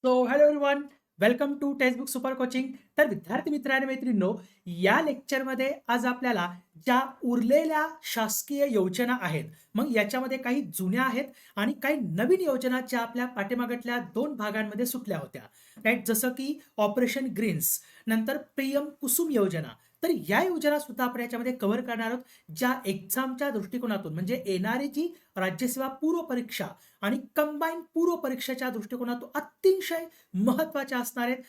So hello everyone, welcome to textbook super coaching. तर विद्यार्थी मित्र आणि मैत्रिणींनो, या लेक्चरमध्ये आज आपल्याला ज्या उरलेल्या शासकीय योजना आहेत, मग याच्यामध्ये काही जुन्या आहेत आणि काही नवीन योजना ज्या आपल्या पाठीमागच्या 2 भागांमध्ये सुटल्या होत्या. राइट, जसं की ऑपरेशन ग्रीन्स, नंतर पीएम कुसुम योजना. तर या योजना सुद्धा आपण याच्यामध्ये कव्हर करणार आहोत, ज्या एक्झामच्या दृष्टिकोनातून म्हणजे येणारी जी राज्यसेवा पूर्व परीक्षा आणि कंबाईन पूर्व परीक्षेच्या दृष्टिकोनातून अतिशय महत्त्वाच्या असणार आहेत.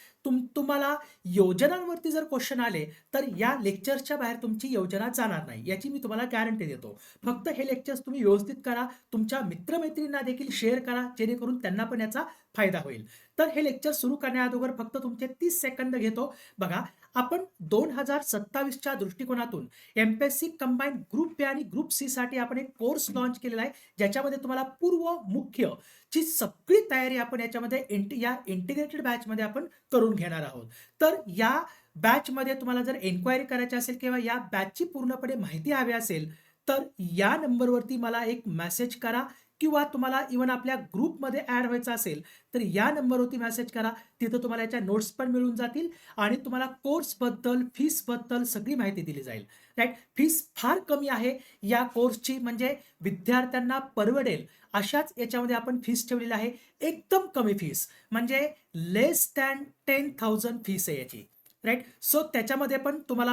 तुम्हाला योजनांवरती जर क्वेश्चन आले तर या लेक्चर्सच्या बाहेर तुमची योजना जाणार नाही, याची मी तुम्हाला गॅरंटी देतो. फक्त हे लेक्चर्स तुम्ही व्यवस्थित करा, तुमच्या मित्रमैत्रिणींना देखील शेअर करा, जेणेकरून त्यांना पण याचा फायदा होईल. तर हे लेक्चर सुरू करण्याअगोदर फक्त तुमचे 30 सेकंद घेतो. बघा, आपण 2027च्या दृष्टिकोनातून एमपीएससी कंबाईन ग्रुप बी आणि ग्रुप सी साठी आपण एक कोर्स लॉन्च केलेला आहे, ज्याच्यामध्ये तुम्हाला पूर्व मुख्य ची सगळी तयारी आपण याच्यामध्ये या इंटिग्रेटेड बॅचमध्ये आपण करून घेणार आहोत. तर या बॅचमध्ये तुम्हाला जर एन्क्वायरी करायची असेल किंवा या बॅचची पूर्णपणे माहिती हवी असेल, तर या नंबरवरती मला एक मेसेज करा किंवा तुम्हाला इव्हन आपल्या ग्रुपमध्ये ॲड व्हायचं असेल तर या नंबरवरती मेसेज करा. तिथं तुम्हाला याच्या नोट्स पण मिळून जातील आणि तुम्हाला कोर्सबद्दल, फीसबद्दल सगळी माहिती दिली जाईल. राईट, फीस फार कमी आहे या कोर्सची, म्हणजे विद्यार्थ्यांना परवडेल अशाच याच्यामध्ये आपण फीस ठेवलेली आहे. एकदम कमी फीस, म्हणजे लेस दॅन 10,000 फीस आहे याची. राईट, सो त्याच्यामध्ये पण तुम्हाला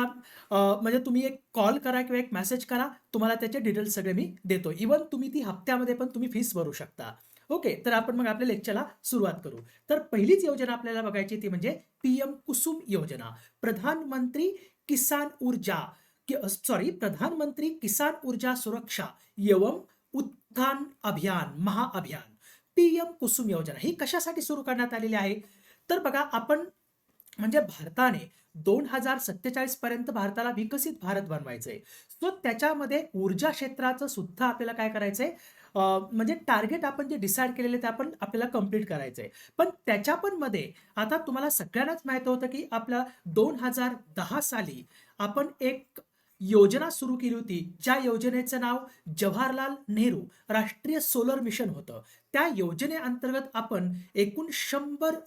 म्हणजे तुम्ही एक कॉल करा किंवा एक मेसेज करा, तुम्हाला त्याचे डिटेल्स सगळे मी देतो. इव्हन तुम्ही ती हप्त्यामध्ये पण तुम्ही फीस भरू शकता. ओके, तर आपण मग आपल्या लेक्चरला सुरुवात करू. तर पहिलीच योजना आपल्याला बघायची ती म्हणजे पीएम कुसुम योजना, प्रधानमंत्री किसान ऊर्जा सॉरी प्रधानमंत्री किसान ऊर्जा सुरक्षा एवं उत्थान अभियान महाअभियान. पीएम कुसुम योजना ही कशासाठी सुरू करण्यात आलेली आहे? तर बघा, आपण म्हणजे भारताने 2047 पर्यंत भारताला विकसित भारत बनवायचंय. सो त्याच्यामध्ये ऊर्जा क्षेत्राचं सुद्धा आपल्याला काय करायचंय, म्हणजे टार्गेट आपण जे डिसाईड केलेले ते आपण आपल्याला कंप्लीट करायचंय. पण त्याच्या पण मध्ये आता तुम्हाला सगळ्यांनाच माहित होतं की आपल्या 2010 साली आपण एक योजना सुरू केली होती, ज्या योजनेचं नाव जवाहरलाल नेहरू राष्ट्रीय सोलर मिशन होतं. त्या योजनेअंतर्गत आपण एकूण 100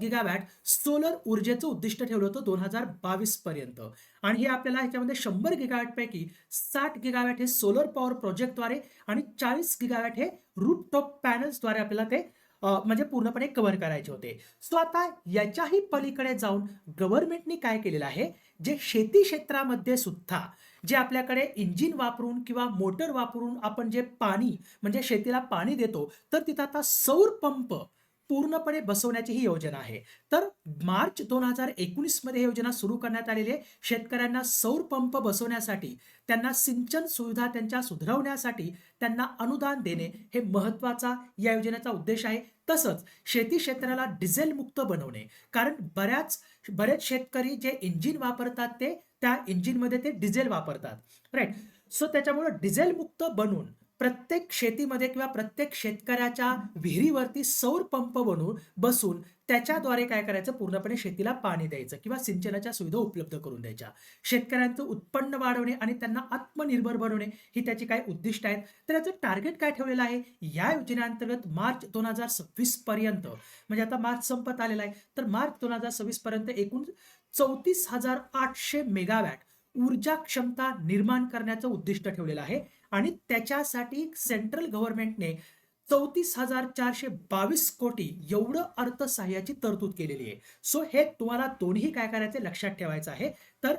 गिगावॅट सोलर ऊर्जेचं उद्दिष्ट ठेवलं होतं 2022 पर्यंत. आणि हे आपल्याला ह्याच्यामध्ये 100 गिगावॅट पैकी 60 गिगावॅट हे सोलर पॉवर प्रोजेक्टद्वारे आणि 40 गिगावॅट हे रूफटॉप पॅनल्सद्वारे आपल्याला ते म्हणजे पूर्णपणे कव्हर करायचे होते. सो आता याच्याही पलीकडे जाऊन गव्हर्नमेंटनी काय केलेलं आहे, जे शेती क्षेत्रामध्ये सुद्धा जे आपल्याकडे इंजिन वापरून किंवा मोटर वापरून आपण जे पाणी म्हणजे शेतीला पाणी देतो, तर तिथं आता सौर पंप पूर्णपणे बसवण्याची ही योजना आहे. तर मार्च 2019 मध्ये ही योजना सुरू करण्यात आलेली आहे. शेतकऱ्यांना सौर पंप बसवण्यासाठी, त्यांना सिंचन सुविधा त्यांच्या सुधारवण्यासाठी त्यांना अनुदान देणे हे महत्त्वाचा या योजनेचा उद्देश आहे. तसंच शेती क्षेत्राला डिझेल मुक्त बनवणे, कारण बरेच शेतकरी जे इंजिन वापरतात ते त्या इंजिनमध्ये ते डिझेल वापरतात. राईट, सो त्याच्यामुळे डिझेल मुक्त बनवून प्रत्येक शेतीमध्ये किंवा प्रत्येक शेतकऱ्याच्या विहिरीवरती सौर पंप बनवून बसून त्याच्याद्वारे काय करायचं, पूर्णपणे शेतीला पाणी द्यायचं किंवा सिंचनाच्या सुविधा उपलब्ध करून द्यायच्या. शेतकऱ्यांचं उत्पन्न वाढवणे आणि त्यांना आत्मनिर्भर बनवणे ही त्याची काय उद्दिष्ट आहेत. तर याचं टार्गेट काय ठेवलेलं आहे या योजनेअंतर्गत, मार्च 2026 पर्यंत, म्हणजे आता मार्च संपत आलेला आहे, तर मार्च 2026 पर्यंत एकूण 34,800 मेगावॅट ऊर्जा क्षमता निर्माण करण्याचं उद्दिष्ट ठेवलेलं आहे. आणि त्याच्यासाठी सेंट्रल गव्हर्नमेंटने 34,422 कोटी एवढं अर्थसहाय्याची तरतूद केलेली आहे. सो हे तुम्हाला दोन्ही काय करायचे लक्षात ठेवायचं आहे. तर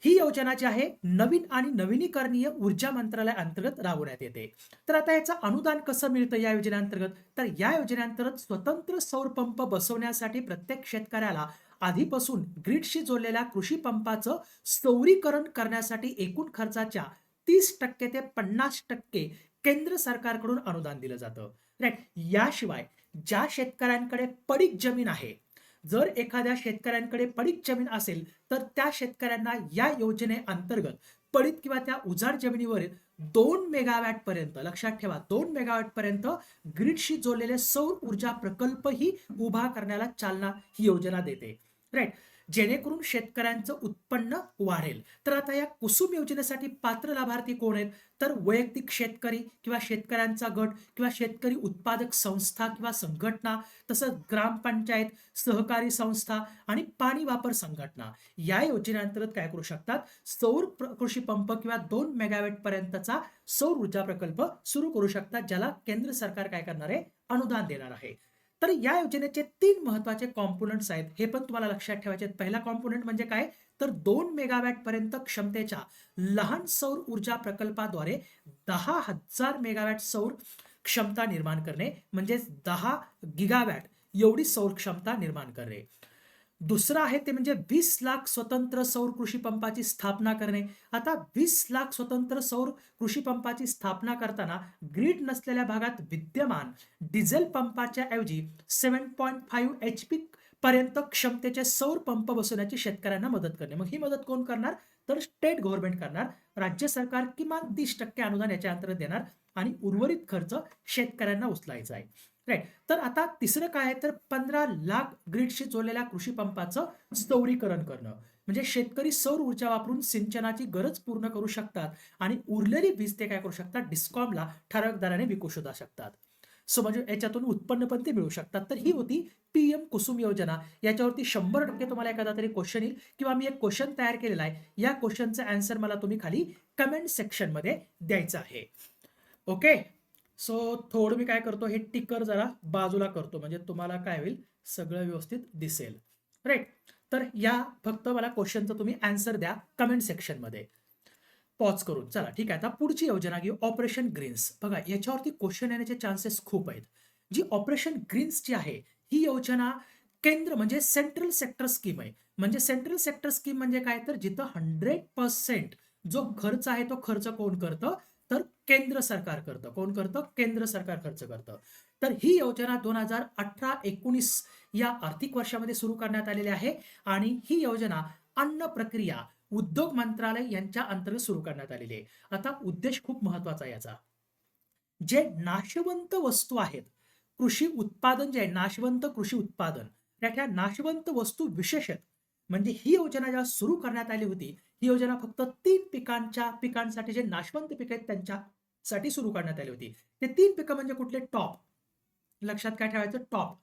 ही योजना जी आहे नवीन आणि नवीनीकरणीय ऊर्जा मंत्रालय अंतर्गत राबवण्यात येते. तर आता याचं अनुदान कसं मिळतं या योजनेअंतर्गत? तर या योजनेअंतर्गत स्वतंत्र सौर पंप बसवण्यासाठी प्रत्येक शेतकऱ्याला आधीपासून ग्रीडशी जोडलेल्या कृषी पंपाचं सौरीकरण करण्यासाठी एकूण खर्चाच्या 30% ते 50% केंद्र सरकारकडून अनुदान दिलं जातं. राईट, याशिवाय ज्या शेतकऱ्यांकडे पडीक जमीन आहे, जर एखाद्या शेतकऱ्यांकडे पडीक जमीन असेल तर त्या शेतकऱ्यांना या योजनेअंतर्गत पडीक किंवा त्या उजाड जमिनीवर 2 मेगावॅट पर्यंत, लक्षात ठेवा 2 मेगावॅट पर्यंत ग्रीडशी जोडलेले सौर ऊर्जा प्रकल्पही उभा करण्याला चालना ही योजना देते. राईट, जेणेकरून शेतकऱ्यांचं उत्पन्न वाढेल. तर आता या कुसुम योजनेसाठी पात्र लाभार्थी कोण आहेत? तर वैयक्तिक शेतकरी किंवा शेतकऱ्यांचा गट किंवा शेतकरी उत्पादक संस्था किंवा संघटना, तसंच ग्रामपंचायत, सहकारी संस्था आणि पाणी वापर संघटना या योजनेअंतर्गत काय करू शकतात? सौर कृषी पंप किंवा 2 मेगावॅट पर्यंतचा सौर ऊर्जा प्रकल्प सुरू करू शकतात, ज्याला केंद्र सरकार काय करणार आहे? अनुदान देणार आहे. तर या योजनेचे 3 महत्त्वाचे कॉम्पोनंट्स आहेत. हे पण तुम्हाला लक्षात ठेवायचे आहेत. पहिला कॉम्पोनंट म्हणजे काय? तर 2 मेगावॅट पर्यंत क्षमतेच्या लहान सौर ऊर्जा प्रकल्पाद्वारे 10,000 मेगावॅट सौर क्षमता निर्माण करणे, म्हणजेच 10 गिगावॅट एवढी सौर क्षमता निर्माण करणे. दुसरं आहे ते म्हणजे 20 लाख स्वतंत्र सौर कृषी पंपाची स्थापना करणे. आता 20 लाख स्वतंत्र सौर कृषी पंपाची स्थापना करताना ग्रीड नसलेल्या भागात विद्यमान डिझेल पंपाच्या ऐवजी 7.5 HP पर्यंत क्षमतेचे सौर पंप बसवण्याची शेतकऱ्यांना मदत करणे. मग ही मदत कोण करणार? तर स्टेट गव्हर्नमेंट करणार. राज्य सरकार किमान 30% अनुदान याच्या अंतर्गत देणार आणि उर्वरित खर्च शेतकऱ्यांना उचलायचा आहे. राईट. तर आता तिसरं काय आहे? तर 15 लाख ग्रीडशी जोडलेल्या कृषी पंपाचं सौरीकरण करणं. म्हणजे शेतकरी सौर ऊर्जा वापरून सिंचनाची गरज पूर्ण करू शकतात आणि उरलेली वीज ते काय करू शकतात? डिस्कॉमला ठराविक दराने विकू सुद्धा शकतात. सो म्हणजे याच्यातून उत्पन्न पण ते मिळू शकतात. तर ही होती पीएम कुसुम योजना. याच्यावरती 100% तुम्हाला एखादा तरी क्वेश्चन येईल किंवा मी एक क्वेश्चन तयार केलेला आहे. या क्वेश्चनचा आन्सर मला तुम्ही खाली कमेंट सेक्शनमध्ये द्यायचं आहे. ओके. सो थोडं मी काय करतो, हे टिकर जरा बाजूला करतो म्हणजे तुम्हाला काय होईल? सगळं व्यवस्थित दिसेल. राईट. तर या फक्त मला क्वेश्चनचं तुम्ही आन्सर द्या कमेंट सेक्शनमध्ये पॉज करून. चला ठीक आहे. आता पुढची योजना घेऊ, ऑपरेशन ग्रीन्स. बघा याच्यावरती क्वेश्चन येण्याचे चान्सेस खूप आहेत. जी ऑपरेशन ग्रीन्स जी आहे ही योजना केंद्र म्हणजे सेंट्रल सेक्टर स्कीम आहे. म्हणजे सेंट्रल सेक्टर स्कीम म्हणजे काय? तर जिथं 100% जो खर्च आहे तो खर्च कोण करतं? तर केंद्र सरकार करतं. कोण करतं? केंद्र सरकार खर्च करतं. तर ही योजना 2018-19 या आर्थिक वर्षामध्ये सुरू करण्यात आलेली आहे आणि ही योजना अन्न प्रक्रिया उद्योग मंत्रालय यांच्या अंतर्गत सुरू करण्यात आलेली आहे. आता उद्देश खूप महत्वाचा आहे याचा. जे नाशवंत वस्तू आहेत, कृषी उत्पादन जे आहे, नाशवंत कृषी उत्पादन, त्या नाशवंत वस्तू विशेष आहेत. म्हणजे ही योजना जेव्हा सुरू करण्यात आली होती, ही योजना फक्त 3 पिकांसाठी जे नाशवंत पिकं आहेत त्यांच्यासाठी सुरू करण्यात आली होती. ते 3 पिकं म्हणजे कुठले? टॉप. लक्षात काय ठेवायचं? टॉप.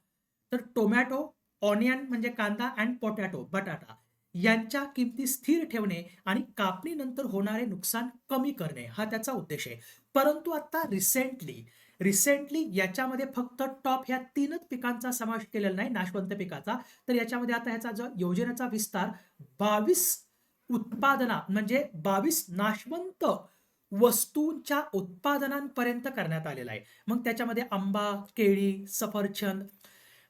तर टोमॅटो, ऑनियन म्हणजे कांदा अँड पोटॅटो बटाटा यांच्या किमती स्थिर ठेवणे आणि कापणीनंतर होणारे नुकसान कमी करणे हा त्याचा उद्देश आहे. परंतु आता रिसेंटली याच्यामध्ये फक्त टॉप ह्या 3च पिकांचा समावेश केलेला नाही नाशवंत पिकाचा. तर याच्यामध्ये आता ह्याचा जो योजनेचा विस्तार 22 म्हणजे 22 नाशवंत वस्तूंच्या उत्पादनांपर्यंत करण्यात आलेला आहे. मग त्याच्यामध्ये आंबा, केळी, सफरचंद,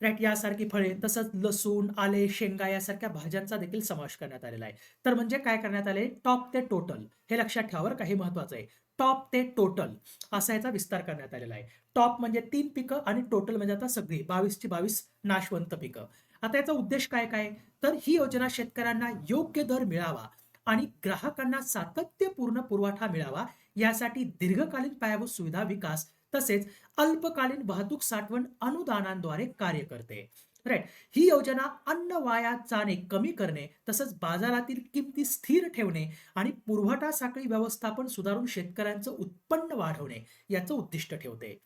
राईट, यासारखी फळे, तसंच लसूण, आले, शेंगा यासारख्या भाज्यांचा देखील समावेश करण्यात आलेला आहे. तर म्हणजे काय करण्यात आले? टॉप ते टोटल. हे लक्षात ठेवा बरं का, हे महत्वाचं आहे. टॉप ते टोटल असा याचा विस्तार करण्यात आलेला आहे. टॉप म्हणजे 3 पिकं आणि टोटल म्हणजे आता सगळी 22ची 22 नाशवंत पिकं. आता याचा उद्देश काय काय? तर ही योजना शेतकऱ्यांना योग्य दर मिळावा आणि ग्राहकांना सातत्यपूर्ण पुरवठा मिळावा यासाठी दीर्घकालीन पायाभूत सुविधा विकास तसेच अल्पकालीन वाहतूक साठवण अनुदानांद्वारे कार्य करते. राईट. ही योजना अन्न वाया जाणे कमी करणे तसंच बाजारातील किमती स्थिर ठेवणे आणि पुरवठा साखळी व्यवस्थापन सुधारून शेतकऱ्यांचं उत्पन्न वाढवणे याचं उद्दिष्ट ठेवते.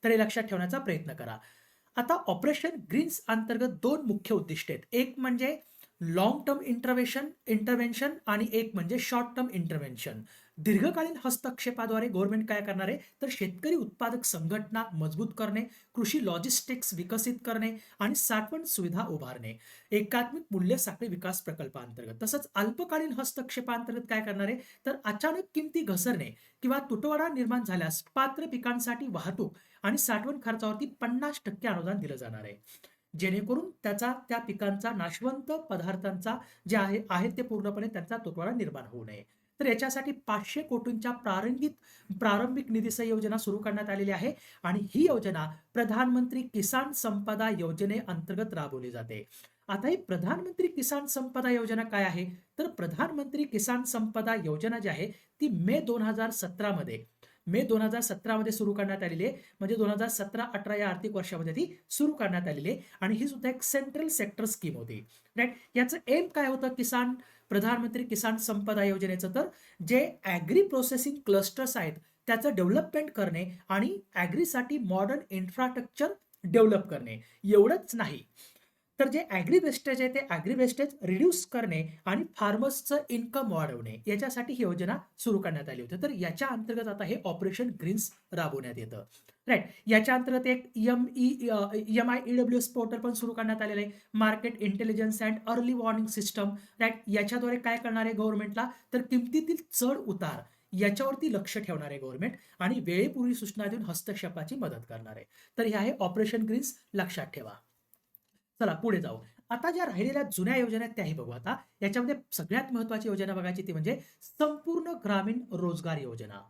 तर हे लक्षात ठेवण्याचा प्रयत्न करा. आता ऑपरेशन ग्रीन्स अंतर्गत 2 मुख्य उद्दिष्टे आहेत. एक म्हणजे लॉंग टर्म इंटरव्हेन्शन आणि एक म्हणजे शॉर्ट टर्म इंटरव्हेन्शन. दीर्घकालीन हस्तक्षेपाद्वारे गव्हर्नमेंट काय करणार आहे? तर शेतकरी उत्पादक संघटना मजबूत करणे, कृषी लॉजिस्टिक्स विकसित करणे आणि साठवण सुविधा उभारणे. एकात्मिक मूल्य साखळी विकास प्रकल्पांतर्गत. तसंच अल्पकालीन हस्तक्षेपांतर्गत काय करणार आहे? तर अचानक किमती घसरणे किंवा तुटवडा निर्माण झाल्यास पात्र पिकांसाठी वाहतूक आणि साठवण खर्चावरती 50% अनुदान दिलं जाणार आहे. जेणेकरून त्या पिकांचा नाशवंत पदार्थांचा जे आहे ते पूर्णपणे त्यांचा तुटवडा निर्माण होऊ नये. तर याच्यासाठी 500 कोटींच्या प्रारंभिक निधी योजना सुरू करण्यात आलेली आहे आणि ही योजना प्रधानमंत्री किसान संपदा योजनेअंतर्गत राबवली जाते. आता ही प्रधानमंत्री किसान संपदा योजना काय आहे? तर प्रधानमंत्री किसान संपदा योजना जी आहे ती मे 2017 मध्ये मे 2017 मध्ये सुरू करण्यात आलेली आहे. म्हणजे 2017-18 या आर्थिक वर्षामध्ये ती सुरू करण्यात आलेली आहे आणि ही सुद्धा एक सेंट्रल सेक्टर स्कीम होती. राईट. याचं एम काय होतं प्रधानमंत्री किसान संपदा योजनेचं? तर जे ॲग्री प्रोसेसिंग क्लस्टर्स आहेत त्याचं डेव्हलपमेंट करणे आणि ॲग्रीसाठी मॉडर्न इन्फ्रास्ट्रक्चर डेव्हलप करणे. एवढंच नाही, तर जे ॲग्री वेस्टेज आहे ते ॲग्री वेस्टेज रिड्यूस करणे आणि फार्मर्सचं इन्कम वाढवणे, याच्यासाठी ही योजना सुरू करण्यात आली होती. तर याच्या अंतर्गत आता हे ऑपरेशन ग्रीन्स राबवण्यात येतं. राईट. याच्या अंतर्गत एक MIEWS पोर्टल पण सुरू करण्यात आलेलं आहे. Market intelligence and early warning system. Right. याच्याद्वारे काय करणार आहे गव्हर्नमेंटला? तर किमतीतील चढ उतार याच्यावरती लक्ष ठेवणार आहे गव्हर्नमेंट आणि वेळेपूर्वी सूचना देऊन हस्तक्षेपाची मदत करणार आहे. तर हे आहे ऑपरेशन ग्रीन्स, लक्षात ठेवा. चला पुढे जाऊ. आता ज्या राहिलेल्या जुन्या योजना आहेत त्याही बघू आता. याच्यामध्ये सगळ्यात महत्त्वाची योजना बघायची ती म्हणजे संपूर्ण ग्रामीण रोजगार योजना,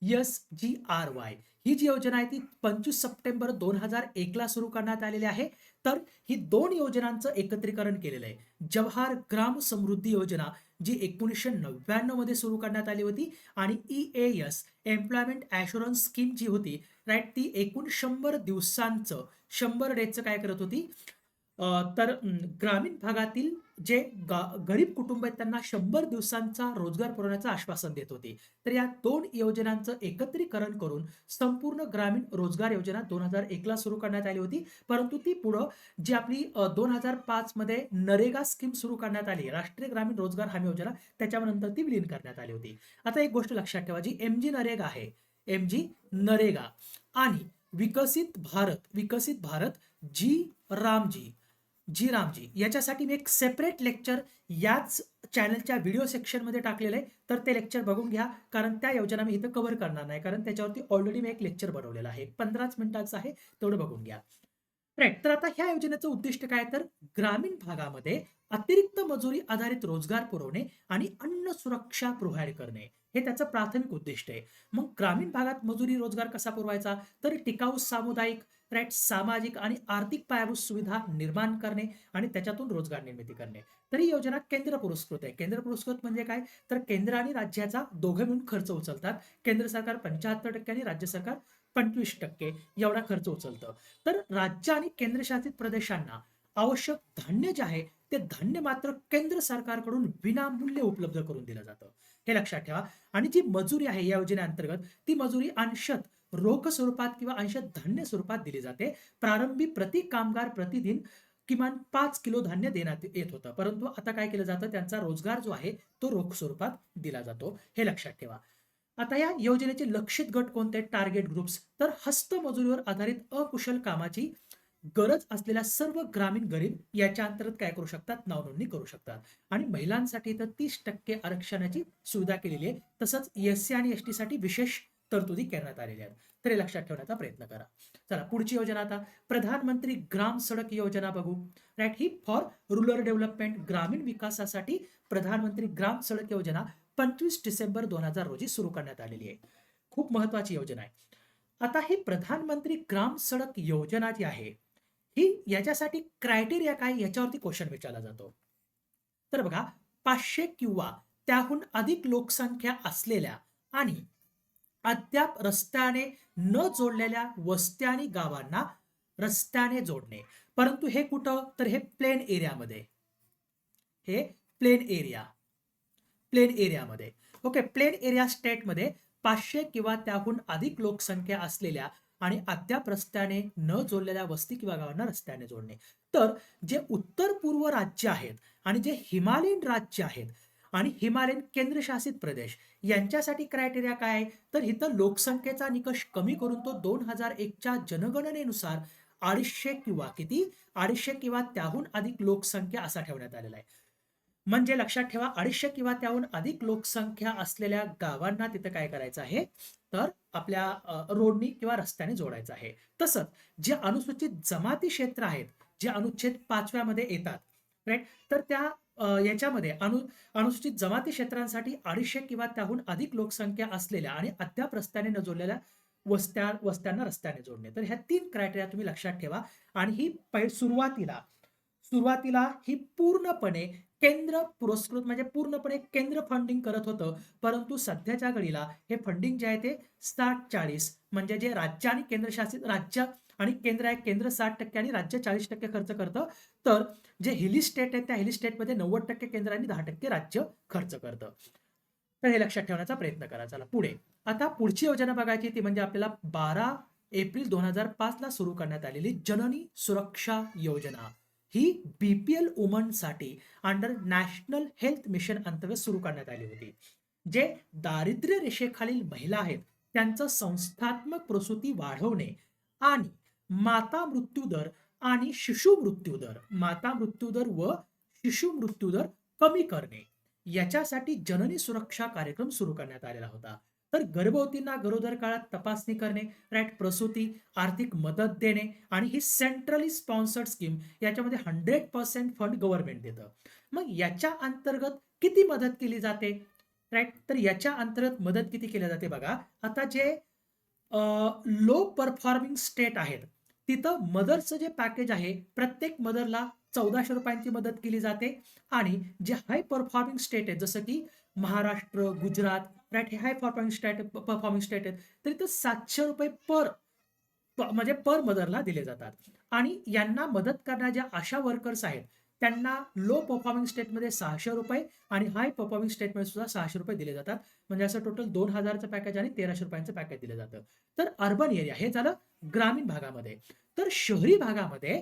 SGRY. ही जी योजना आहे ती 25 सप्टेंबर 2001 ला सुरू करण्यात आलेली आहे. तर ही दोन योजनांचं एकत्रीकरण केलेलं आहे. जवाहर ग्राम समृद्धी योजना जी 1999 मध्ये सुरू करण्यात आली होती आणि EAS एम्प्लॉयमेंट ॲश्युरन्स स्कीम जी होती, राईट, ती एकूण 100 दिवसांचं 100 डेजचं काय करत होती? तर ग्रामीण भागातील जे गरीब कुटुंब आहेत त्यांना 100 दिवसांचा रोजगार पुरवण्याचं आश्वासन देत होती. तर या दोन योजनांचं एकत्रीकरण करून संपूर्ण ग्रामीण रोजगार योजना 2001 ला सुरू करण्यात आली होती. परंतु ती पुढं जी आपली 2005 मध्ये नरेगा स्कीम सुरू करण्यात आली, राष्ट्रीय ग्रामीण रोजगार हमी योजना, त्याच्यानंतर ती विलीन करण्यात आली होती. आता एक गोष्ट लक्षात ठेवा, जी MG नरेगा आहे, MG नरेगा आणि विकसित भारत जी रामजी याच्यासाठी मी एक सेपरेट लेक्चर याच चॅनलच्या व्हिडिओ सेक्शनमध्ये टाकलेलं आहे. तर ते लेक्चर बघून घ्या, कारण त्या योजना मी इथं कव्हर करणार नाही, कारण त्याच्यावरती ऑलरेडी मी एक लेक्चर बनवलेलं आहे. 15च मिनिटाचं आहे, तेवढं बघून घ्या. राईट. तर आता ह्या योजनेचं उद्दिष्ट काय? तर ग्रामीण भागामध्ये अतिरिक्त मजुरी आधारित रोजगार पुरवणे आणि अन्न सुरक्षा प्रोव्हाइड करणे, हे त्याचं प्राथमिक उद्दिष्ट आहे. मग ग्रामीण भागात मजुरी रोजगार कसा पुरवायचा? तर टिकाऊ सामुदायिक, राईट, सामाजिक आणि आर्थिक पायाभूत सुविधा निर्माण करणे आणि त्याच्यातून रोजगार निर्मिती करणे. तर ही योजना केंद्र पुरस्कृत आहे. केंद्र पुरस्कृत म्हणजे काय? तर केंद्र आणि राज्याचा दोघे मिळून खर्च उचलतात. केंद्र सरकार 75% आणि राज्य सरकार 25% एवढा खर्च उचलतं. तर राज्य आणि केंद्रशासित प्रदेशांना आवश्यक धान्य जे आहे ते धान्य मात्र केंद्र सरकारकडून विनामूल्य उपलब्ध करून दिलं जातं, हे लक्षात ठेवा. आणि जी मजुरी आहे या योजनेअंतर्गत, ती मजुरी अंशत रोख स्वरूपात किंवा अंशत धान्य स्वरूपात दिली जाते. प्रारंभी प्रति कामगार प्रतिदिन किमान 5 किलो धान्य देण्यात येत होतं, परंतु आता काय केलं जातं, त्यांचा रोजगार जो आहे तो रोख स्वरूपात दिला जातो, हे लक्षात ठेवा. आता या योजनेचे लक्षित गट कोणते? Target groups. तर हस्तमजुरीवर आधारित अकुशल कामाची गरज असलेल्या सर्व ग्रामीण गरीब याच्या अंतर्गत काय करू शकतात? नावनोंदणी करू शकतात. आणि महिलांसाठी तर 30% आरक्षणाची सुविधा केलेली आहे. तसंच SC आणि ST साठी विशेष तरतुदी करण्यात आलेल्या आहेत. तर हे लक्षात ठेवण्याचा प्रयत्न करा. चला पुढची योजना आता प्रधानमंत्री ग्राम सडक योजना बघू. राईट. ही फॉर रुरल डेव्हलपमेंट, ग्रामीण विकासासाठी प्रधानमंत्री ग्राम सडक योजना 25 डिसेंबर 2000 रोजी सुरू करण्यात आलेली आहे. खूप महत्वाची योजना आहे. आता ही प्रधानमंत्री ग्राम सडक योजना जी आहे, ही याच्यासाठी क्रायटेरिया काय, याच्यावरती क्वेश्चन विचारला जातो. तर बघा, 500 किंवा त्याहून अधिक लोकसंख्या असलेल्या आणि अद्याप रस्त्याने न जोडलेल्या वस्त्या आणि गावांना रस्त्याने जोडणे. परंतु हे कुठं? तर हे प्लेन एरियामध्ये, हे प्लेन एरियामध्ये. ओके. प्लेन एरिया स्टेटमध्ये 500 किंवा त्याहून अधिक लोकसंख्या असलेल्या आणि अद्याप रस्त्याने न जोडलेल्या वस्ती किंवा गावांना रस्त्याने जोडणे. तर जे उत्तर पूर्व राज्य आहेत आणि जे हिमालयन राज्य आहेत आणि हिमालयन केंद्रशासित प्रदेश यांच्यासाठी क्रायटेरिया काय आहे? तर इथं लोकसंख्येचा निकष कमी करून तो 2001च्या जनगणनेनुसार 250 किंवा किती? 250 किंवा त्याहून अधिक लोकसंख्या असा ठेवण्यात आलेला आहे. म्हणजे लक्षात ठेवा, 250 किंवा त्याहून अधिक लोकसंख्या असलेल्या गावांना तिथं काय करायचं आहे? तर आपल्या रोडनी किंवा रस्त्याने जोडायचं आहे. तसंच जे अनुसूचित जमाती क्षेत्र आहेत, जे अनुच्छेद 5व्या मध्ये येतात, राईट, तर त्या याच्यामध्ये अनुसूचित जमाती क्षेत्रांसाठी 250 किंवा त्याहून अधिक लोकसंख्या असलेल्या आणि अद्याप रस्त्याने न जोडलेल्या वस्त्यांना रस्त्याने जोडणे. तर ह्या 3 क्रायटेरिया तुम्ही लक्षात ठेवा. आणि ही सुरुवातीला सुरुवातीला ही पूर्णपणे केंद्र पुरस्कृत म्हणजे पूर्णपणे केंद्र फंडिंग करत होतं. परंतु सध्याच्या घडीला हे फंडिंग जे आहे ते 60-40 म्हणजे जे राज्य आणि केंद्रशासित राज्य आणि केंद्र आहे, केंद्र 60% आणि राज्य 40% खर्च करतं. तर जे हिली स्टेट आहेत त्या हिली स्टेटमध्ये 90% केंद्र आणि 10% राज्य खर्च करतं. तर हे लक्षात ठेवण्याचा प्रयत्न करा. चला पुढे. आता पुढची योजना बघायची ती म्हणजे आपल्याला 12 एप्रिल 2005 ला सुरू करण्यात आलेली जननी सुरक्षा योजना. ही बीपीएल वुमनसाठी अंडर नॅशनल हेल्थ मिशन अंतर्गत सुरू करण्यात आली होती. जे दारिद्र्य रेषेखालील महिला आहेत त्यांचं संस्थात्मक प्रसूती वाढवणे आणि माता मृत्यूदर आणि शिशु मृत्यूदर माता मृत्यूदर व शिशु मृत्यूदर कमी करणे याच्यासाठी जननी सुरक्षा कार्यक्रम सुरू करण्यात आलेला होता. तर गर्भवतींना गरोदर काळात तपासणी करणे, राईट, प्रसूती, आर्थिक मदत देणे आणि ही सेंट्रली स्पॉन्सर्ड स्कीम याच्यामध्ये 100% फंड गव्हर्नमेंट देतं. मग याच्या अंतर्गत किती मदत केली जाते, राईट? तर याच्या अंतर्गत मदत किती केली जाते बघा. आता जे लो परफॉर्मिंग स्टेट आहेत तिथं मदरचं जे पॅकेज आहे प्रत्येक मदरला 1400 रुपयांची मदत केली जाते. आणि जे हाय परफॉर्मिंग स्टेट आहेत जसं की महाराष्ट्र, गुजरात, राईट, हे हाय परफॉर्मिंग स्टेट आहेत तर इथं 700 रुपये म्हणजे पर मदरला दिले जातात. आणि यांना मदत करणाऱ्या ज्या आशा वर्कर्स आहेत त्यांना लो परफॉर्मिंग स्टेटमध्ये 600 रुपये आणि हाय परफॉर्मिंग स्टेटमध्ये सुद्धा 600 रुपये दिले जातात. म्हणजे असं टोटल 2000चं पॅकेज आणि 1300 रुपयांचं पॅकेज दिलं जातं. तर अर्बन एरिया हे झालं ग्रामीण भागामध्ये. तर शहरी भागामध्ये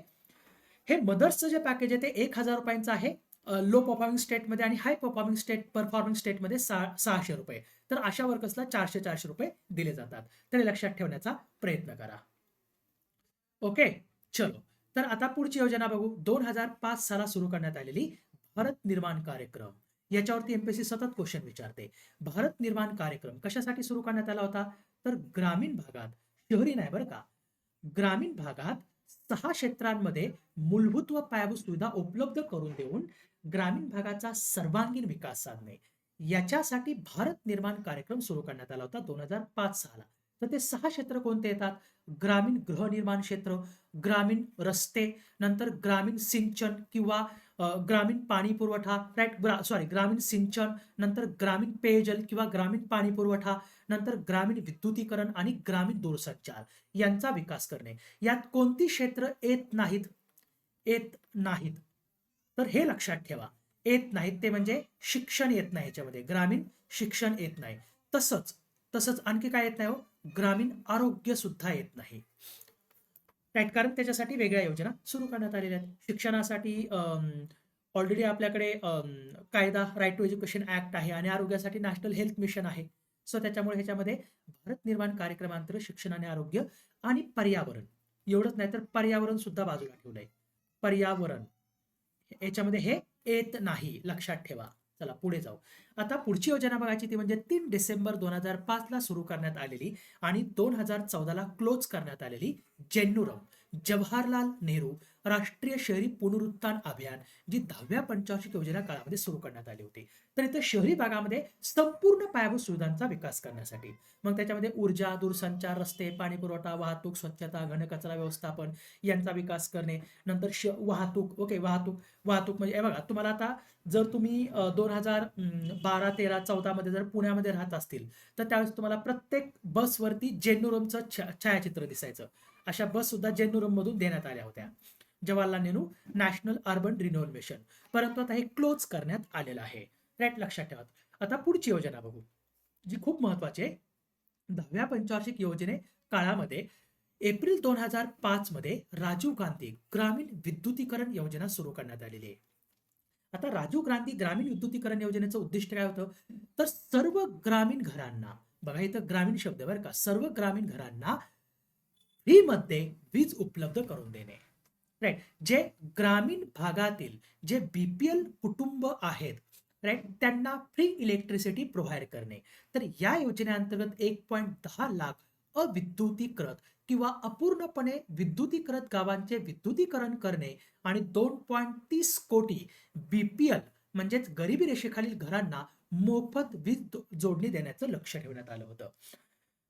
हे मदर्सचं जे पॅकेज आहे ते 1000 रुपयांचं आहे लो परफॉर्मिंग स्टेटमध्ये आणि हाय परफॉर्मिंग स्टेटमध्ये 600 रुपये. तर अशा वर्कर्सला 400 रुपये दिले जातात. तर हे लक्षात ठेवण्याचा प्रयत्न करा. ओके, चलो. तर आता पुढची योजना बघू. 2005 साला सुरू करण्यात आलेली भारत निर्माण कार्यक्रम. याच्यावरती एमपीएससी सतत क्वेश्चन विचारते. भारत निर्माण कार्यक्रम कशासाठी सुरू करण्यात आला होता? तर ग्रामीण भागात, शहरी नाही बरं का, ग्रामीण भागात 6 क्षेत्रांमध्ये मूलभूत व पायाभूत सुविधा उपलब्ध करून देऊन ग्रामीण भागाचा सर्वांगीण विकास साधणे याच्यासाठी भारत निर्माण कार्यक्रम सुरू करण्यात आला होता 2005 साला. तर ते 6 क्षेत्र कोणते येतात? ग्रामीण गृहनिर्माण क्षेत्र, ग्रामीण रस्ते, नंतर ग्रामीण सिंचन किंवा ग्रामीण पाणी पुरवठा, राईट, सॉरी, ग्रामीण सिंचन, नंतर ग्रामीण पेयजल किंवा ग्रामीण पाणी पुरवठा, नंतर ग्रामीण विद्युतीकरण आणि ग्रामीण दूरसंचार यांचा विकास करणे. यात कोणती क्षेत्र येत नाहीत? येत नाहीत. तर हे लक्षात ठेवा. येत नाहीत ते म्हणजे शिक्षण येत नाही याच्यामध्ये, ग्रामीण शिक्षण येत नाही. तसंच तसंच आणखी काय येत नाही हो? ग्रामीण आरोग्य सुद्धा येत नाही. राईट, कारण त्याच्यासाठी वेगळ्या योजना सुरू करण्यात आलेल्या आहेत. शिक्षणासाठी ऑलरेडी आपल्याकडे कायदा राईट टू एज्युकेशन ऍक्ट आहे आणि आरोग्यासाठी नॅशनल हेल्थ मिशन आहे. सो त्याच्यामुळे ह्याच्यामध्ये भारत निर्माण कार्यक्रमांतर्गत शिक्षण आणि आरोग्य आणि पर्यावरण एवढंच नाही तर पर्यावरण सुद्धा बाजूला ठेवलंय. पर्यावरण याच्यामध्ये हे येत नाही, लक्षात ठेवा. चला पुढे जाऊ. आता पुढची योजना बघायची ती म्हणजे 3 डिसेंबर 2005 ला सुरू करण्यात आलेली आणि 2014 ला क्लोज करण्यात आलेली जेन्नुरम जवाहरलाल नेहरू राष्ट्रीय शहरी पुनरुत्थान अभियान, जी 10व्या पंचवार्षिक योजना काळामध्ये सुरू करण्यात आली होती. तर इथं शहरी भागामध्ये संपूर्ण पायाभूत सुविधांचा विकास करण्यासाठी, मग त्याच्यामध्ये ऊर्जा, दूरसंचार, रस्ते, पाणी पुरवठा, वाहतूक, स्वच्छता, घनकचरा व्यवस्थापन यांचा विकास करणे. नंतर वाहतूक, ओके, वाहतूक वाहतूक म्हणजे हे बघा, तुम्हाला आता जर तुम्ही 2012, 13, 14 मध्ये जर पुण्यामध्ये राहत असतील तर त्यावेळेस तुम्हाला प्रत्येक बसवरती जेन्नुरमचं छायाचित्र दिसायचं. अशा बस सुद्धा जेन्नुरम मधून देण्यात आल्या होत्या, Jawaharlal Nehru national urban renewal mission. परंतु आता हे क्लोज करण्यात आलेलं आहे. राईट, लक्षात ठेवा. आता पुढची योजना बघू जी खूप महत्वाची आहे. 10व्या पंचवार्षिक योजने काळामध्ये एप्रिल 2005 मध्ये राजीव गांधी ग्रामीण विद्युतीकरण योजना सुरू करण्यात आलेली आहे. आता राजीव गांधी ग्रामीण विद्युतीकरण योजनेचं उद्दिष्ट काय होतं? तर सर्व ग्रामीण घरांना, बघा इथं ग्रामीण शब्द बरं का, सर्व ग्रामीण घरांना फ्रीमध्ये वीज उपलब्ध करून देणे. राईट, जे ग्रामीण भागातील जे बीपीएल कुटुंब आहेत, राईट, त्यांना फ्री इलेक्ट्रिसिटी प्रोव्हाइड करणे. तर या योजनेअंतर्गत 1.10 लाख अविद्युतीकृत किंवा अपूर्णपणे विद्युतीकृत गावांचे विद्युतीकरण करणे आणि 2.30 कोटी बीपीएल म्हणजेच गरिबी रेषेखालील घरांना मोफत वीज जोडणी देण्याचं लक्ष ठेवण्यात आलं होतं.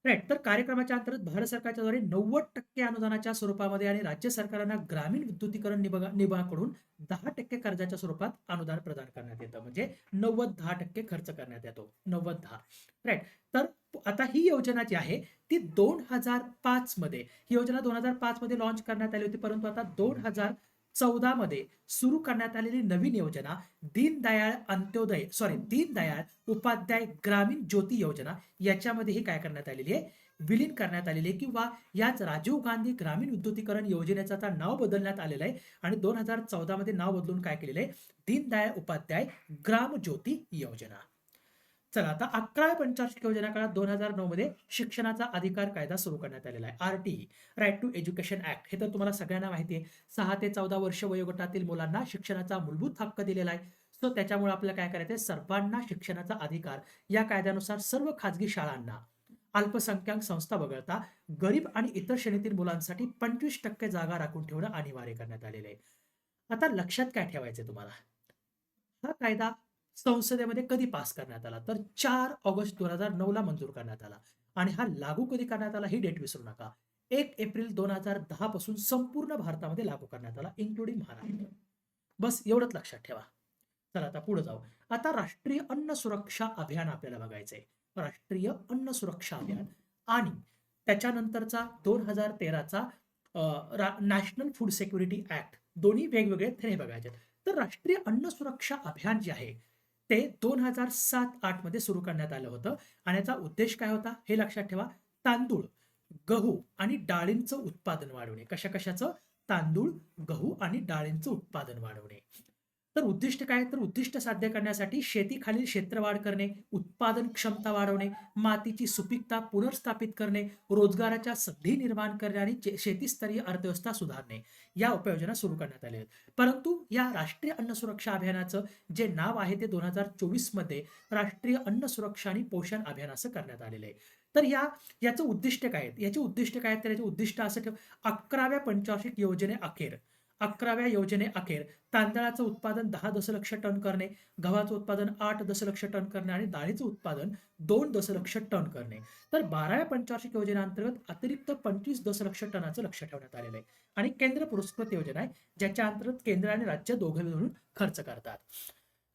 राइट. तर कार्यक्रमाच्या अंतर्गत भारत सरकारच्या द्वारे 90% अनुदानाच्या स्वरूपामध्ये आणि राज्य सरकारांना ग्रामीण विद्युतीकरण निगमाकडून 10% कर्जाच्या स्वरूपात अनुदान प्रदान करण्यात येतं. म्हणजे 90-10% खर्च करण्यात येतो. 90-10. राइट. तर आता ही योजना जी आहे ती 2005 मध्ये, ही योजना 2005 मध्ये लॉन्च करण्यात आली होती, परंतु आता 2014 मध्ये सुरू करण्यात आलेली नवीन योजना दीनदयाळ उपाध्याय ग्रामीण ज्योती योजना याच्यामध्ये ही काय करण्यात आलेली आहे, विलीन करण्यात आलेली आहे, किंवा याच राजीव गांधी ग्रामीण विद्युतीकरण योजनेचं आता नाव बदलण्यात आलेलं आहे आणि 2014 मध्ये नाव बदलून काय केलेलं आहे, दीनदयाळ उपाध्याय ग्राम ज्योती योजना. चला आता 11व्या पंचवार्षिक योजना काळात 2009 मध्ये शिक्षणाचा अधिकार कायदा सुरू करण्यात आलेला आहे, RTE, right to education act. हे तर तुम्हाला सगळ्यांना माहिती आहे. 6 ते 14 वर्ष वयोगटातील मुलांना शिक्षणाचा मूलभूत हक्क दिलेला आहे. सो त्याच्यामुळे आपल्याला काय करायचं आहे, सर्वांना शिक्षणाचा अधिकार या कायद्यानुसार सर्व खाजगी शाळांना अल्पसंख्याक संस्था वगळता गरीब आणि इतर श्रेणीतील मुलांसाठी 25% जागा राखून ठेवणं अनिवार्य करण्यात आलेलं आहे. आता लक्षात काय ठेवायचंय तुम्हाला, हा कायदा संसदेमध्ये कधी पास करण्यात आला, तर 4 ऑगस्ट 2009 ला मंजूर करण्यात आला आणि हा लागू कधी करण्यात आला ही डेट विसरू नका. 1 एप्रिल 2010 पासून संपूर्ण भारतामध्ये लागू करण्यात आला, इन्क्लुडिंग महाराष्ट्र. बस एवढंच लक्षात ठेवा. चला आता पुढे जाऊ. आता राष्ट्रीय अन्न सुरक्षा अभियान आपल्याला बघायचंय. राष्ट्रीय अन्न सुरक्षा अभियान आणि त्याच्यानंतरचा 2013चा नॅशनल फूड सिक्युरिटी ऍक्ट, दोन्ही वेगवेगळे हे बघायचे. तर राष्ट्रीय अन्न सुरक्षा अभियान जे आहे ते 2007-8 मध्ये सुरू करण्यात आलं होतं आणि याचा उद्देश काय होता हे लक्षात ठेवा. तांदूळ, गहू आणि डाळींचं उत्पादन वाढवणे. कशा कशाचं? तांदूळ, गहू आणि डाळींचं उत्पादन वाढवणे. तर उद्दिष्ट काय? तर उद्दिष्ट साध्य करण्यासाठी शेतीखालील क्षेत्रवाढ करणे, उत्पादन क्षमता वाढवणे, मातीची सुपीकता पुनर्स्थापित करणे, रोजगाराच्या संधी निर्माण करणे आणि शेतीस्तरीय अर्थव्यवस्था सुधारणे या उपयोजना सुरू करण्यात आल्या आहेत. परंतु या राष्ट्रीय अन्न सुरक्षा अभियानाचं जे नाव आहे ते 2024 मध्ये राष्ट्रीय अन्न सुरक्षा आणि पोषण अभियान असं करण्यात आलेलं आहे. तर याचं उद्दिष्ट काय आहेत? याचे उद्दिष्ट काय आहेत? तर याचे उद्दिष्ट असं ठेव, 11व्या पंचवार्षिक योजनेअखेर 11व्या योजनेअखेर तांदळाचं उत्पादन 10 दशलक्ष टन करणे, गव्हाचं उत्पादन 8 दशलक्ष टन करणे आणि डाळीचं उत्पादन 2 दशलक्ष टन करणे. तर 12व्या पंचवार्षिक योजनेअंतर्गत अतिरिक्त 25 दशलक्ष टनाचं लक्ष ठेवण्यात आलेलं आहे आणि केंद्र पुरस्कृत योजना आहे, ज्याच्या अंतर्गत केंद्र आणि राज्य दोघे मिळून खर्च करतात.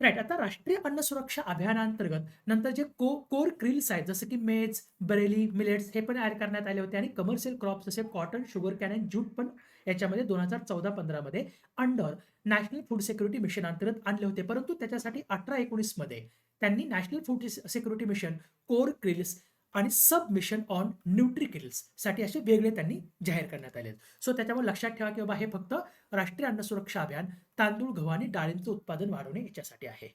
राईट. आता राष्ट्रीय अन्न सुरक्षा अभियानांतर्गत नंतर जे कोर क्रिल्स आहेत, जसं की मेज, बरेली, मिलेट्स हे पण ऍड करण्यात आले होते आणि कमर्शियल क्रॉप्स जसे कॉटन, शुगर कॅन आणि ज्यूट पण याच्यामध्ये 2014-15 मध्ये under national food security mission अंतर्गत आणले होते. परंतु त्याच्यासाठी 18-19 मध्ये त्यांनी national food security mission, core क्रिल्स आणि सब मिशन ऑन न्यूट्रिकिल्स साठी असे वेगळे त्यांनी जाहीर करण्यात आले. सो त्याच्यामुळे लक्षात ठेवा की बाबा हे फक्त राष्ट्रीय अन्न सुरक्षा अभियान तांदूळ, गहू आणि डाळींचं उत्पादन वाढवणे याच्यासाठी आहे.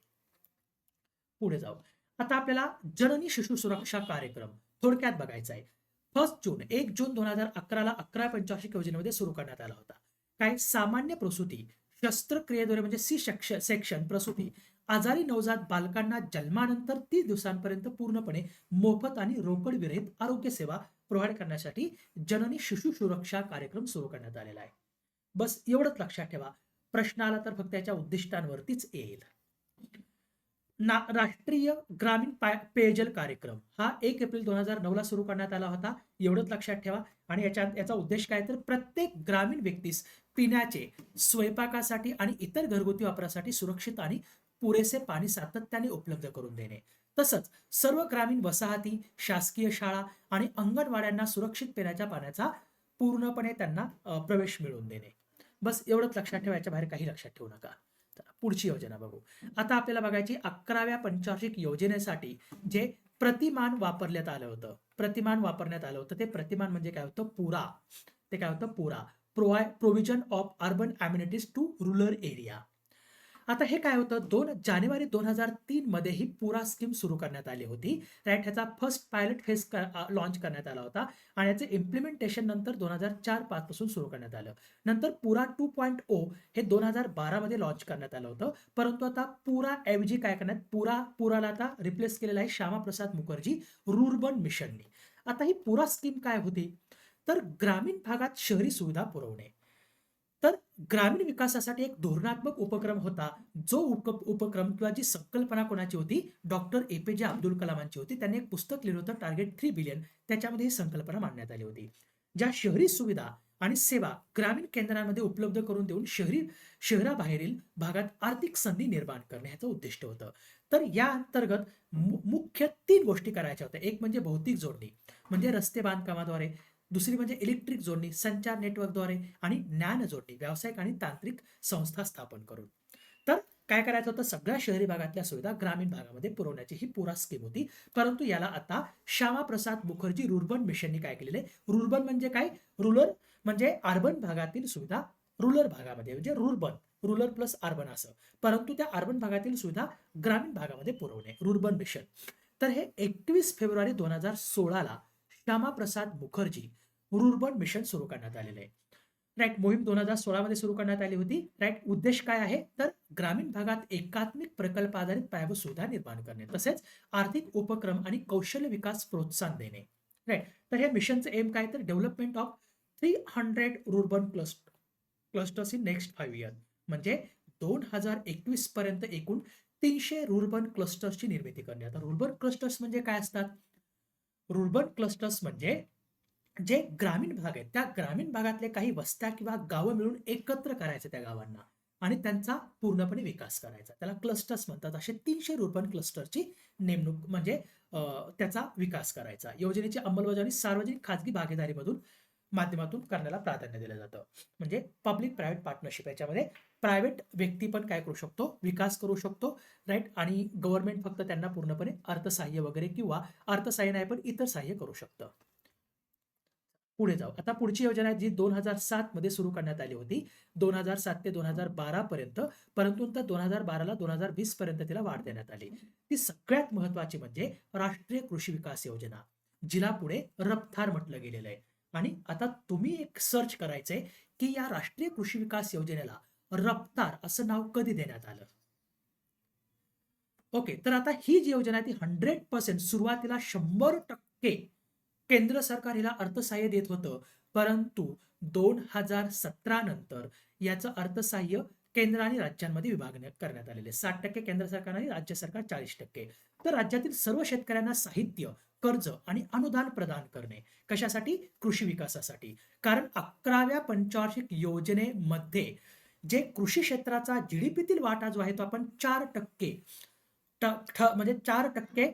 पुढे जाऊ. आता आपल्याला जननी शिशु सुरक्षा कार्यक्रम थोडक्यात बघायचा आहे. 1 जून 2011 ला 11 पंचवार्षिक योजनेमध्ये सुरू करण्यात आला होता. काय? सामान्य प्रसूती, शस्त्रक्रियेद्वारे म्हणजे सी सेक्शन प्रसूती, आजारी नवजात बालकांना जन्मानंतर 30 दिवसांपर्यंत पूर्णपणे मोफत आणि रोकड विरहित आरोग्य सेवा प्रोव्हाइड करण्यासाठी जननी शिशु सुरक्षा कार्यक्रम सुरू करण्यात आलेला आहे. बस एवढंच लक्षात ठेवा. प्रश्न आला तर फक्त याच्या उद्दिष्टांवरतीच येईल. राष्ट्रीय ग्रामीण पेयजल कार्यक्रम हा 1 एप्रिल 2009 ला सुरू करण्यात आला होता. एवढंच लक्षात ठेवा. आणि याचा उद्देश काय? तर प्रत्येक ग्रामीण व्यक्तीस पिण्याचे, स्वयंपाकासाठी आणि इतर घरगुती वापरासाठी सुरक्षित आणि पुरेसे पाणी सातत्याने उपलब्ध करून देणे. तसंच सर्व ग्रामीण वसाहती, शासकीय शाळा आणि अंगणवाड्यांना सुरक्षित पिण्याच्या पाण्याचा पूर्णपणे त्यांना प्रवेश मिळवून देणे. बस एवढंच लक्षात ठेवा. याच्या बाहेर काही लक्षात ठेवू नका. पुढची योजना बघू. आता आपल्याला बघायची 11व्या पंचवार्षिक योजनेसाठी जे प्रतिमान वापरण्यात आलं होतं. प्रतिमान वापरण्यात आलं होतं. ते प्रतिमान म्हणजे काय होतं? पुरा. ते काय होतं? पुरा. Provision of urban amenities to rural area. आता हे काय होतं? 2 जानेवारी 2003 मध्ये ही पुरा स्कीम सुरू करण्यात आली होती. राईट. ह्याचा फर्स्ट पायलट फेज लॉन्च करण्यात आला होता आणि याचे इम्प्लिमेंटेशन नंतर 2004-5 पासून सुरू करण्यात आलं. नंतर पुरा 2.0 हे 2012 मध्ये लॉन्च करण्यात आलं होतं. परंतु आता पुरा ऐवजी काय करण्यात, पुराला आता रिप्लेस केलेला आहे श्यामाप्रसाद मुखर्जी रुर्बन मिशननी. आता ही पुरा स्कीम काय होती? तर ग्रामीण भागात शहरी सुविधा पुरवणे, तर ग्रामीण विकासासाठी एक धोरणात्मक उपक्रम होता, जो उपक्रम किंवा जी संकल्पना कोणाची होती, डॉक्टर ए.पी.जे. अब्दुल कलामांची होती. त्यांनी एक पुस्तक लिहिलं होतं टार्गेट 3 बिलियन. त्याच्यामध्ये ही संकल्पना मांडण्यात आली होती. ज्या शहरी सुविधा आणि सेवा ग्रामीण केंद्रांमध्ये उपलब्ध करून देऊन शहराबाहेरील भागात आर्थिक संधी निर्माण करणे ह्याचं उद्दिष्ट होतं. तर या अंतर्गत मुख्य 3 गोष्टी करायच्या होत्या. एक म्हणजे भौतिक जोडणी, म्हणजे रस्ते बांधकामाद्वारे. दुसरी म्हणजे इलेक्ट्रिक जोडणी, संचार नेटवर्कद्वारे. आणि ज्ञान जोडणी, व्यावसायिक आणि तांत्रिक संस्था स्थापन करून. तर काय करायचं होतं, सगळ्या शहरी भागातल्या सुविधा ग्रामीण भागामध्ये पुरवण्याची ही पुरा स्कीम होती. परंतु याला आता श्यामाप्रसाद मुखर्जी रुर्बन मिशननी काय केलेलं आहे, रुर्बन म्हणजे काय, रुरल म्हणजे अर्बन भागातील सुविधा रुरल भागामध्ये, म्हणजे रुरल प्लस अर्बन असं. परंतु त्या अर्बन भागातील सुविधा ग्रामीण भागामध्ये पुरवणे, रुर्बन मिशन. तर हे 21 फेब्रुवारी 2016ला श्यामाप्रसाद मुखर्जी रुर्बन मिशन सुरू करण्यात आलेलं आहे. राईट. मोहीम 2016 मध्ये सुरू करण्यात आली होती. राईट. उद्देश काय आहे, तर ग्रामीण भागात एकात्मिक प्रकल्प आधारित पायाभूत सुविधा निर्माण करणे, तसेच आर्थिक उपक्रम आणि कौशल्य विकास प्रोत्साहन देणे. राईट. तर हे मिशनचं एम काय, तर development of 300 rurban clusters in next 5 year. म्हणजे 2021 पर्यंत एकूण 300 रुर्बन क्लस्टर्सची निर्मिती करणे. आता रुर्बन क्लस्टर्स म्हणजे काय असतात, रुर्बन क्लस्टर्स म्हणजे जे ग्रामीण भाग आहेत, त्या ग्रामीण भागातले काही वस्त्या किंवा गावं मिळून एकत्र करायचे त्या गावांना आणि त्यांचा पूर्णपणे विकास करायचा. त्याला क्लस्टर्स म्हणतात. असे 300 रुर्बन क्लस्टरची नेमणूक म्हणजे त्याचा विकास करायचा. योजनेची अंमलबजावणी सार्वजनिक खाजगी भागीदारीमधून माध्यमातून करण्याला प्राधान्य दिलं जातं. म्हणजे पब्लिक प्रायव्हेट पार्टनरशिप. याच्यामध्ये प्रायव्हेट व्यक्ती पण काय करू शकतो, विकास करू शकतो. राईट. आणि गव्हर्नमेंट फक्त त्यांना पूर्णपणे अर्थसहाय्य वगैरे किंवा अर्थसहाय्य नाही पण इतर सहाय्य करू शकतं. पुढे जाऊ. आता पुढची योजना जी 2007 मध्ये सुरू करण्यात आली होती, 2007 ते 2012 पर्यंत. परंतु नंतर 2012ला 2020 पर्यंत तिला वाढ देण्यात आली. ती सगळ्यात महत्वाची म्हणजे राष्ट्रीय कृषी विकास योजना, जिला पुढे रफ्तार म्हटलं गेलेलं आहे. आणि आता तुम्ही एक सर्च करायचंय की या राष्ट्रीय कृषी विकास योजनेला रफ्तार असं नाव कधी देण्यात आलं. ओके. तर आता ही जी योजना आहे ती 100% सुरुवातीला 100% केंद्र सरकार हिला अर्थसहाय्य देत होतं. परंतु 2017 नंतर याचं अर्थसहाय्य केंद्र आणि राज्यांमध्ये विभागण्यात करण्यात आलेले. 60% केंद्र सरकार आणि राज्य सरकार 40%. तर राज्यातील सर्व शेतकऱ्यांना साहित्य, कर्ज आणि अनुदान प्रदान करणे. कशासाठी, कृषी विकासासाठी. कारण 11व्या पंचवार्षिक योजनेमध्ये जे कृषी क्षेत्राचा जीडीपीतील वाटा जो आहे तो आपण 4% म्हणजे 4%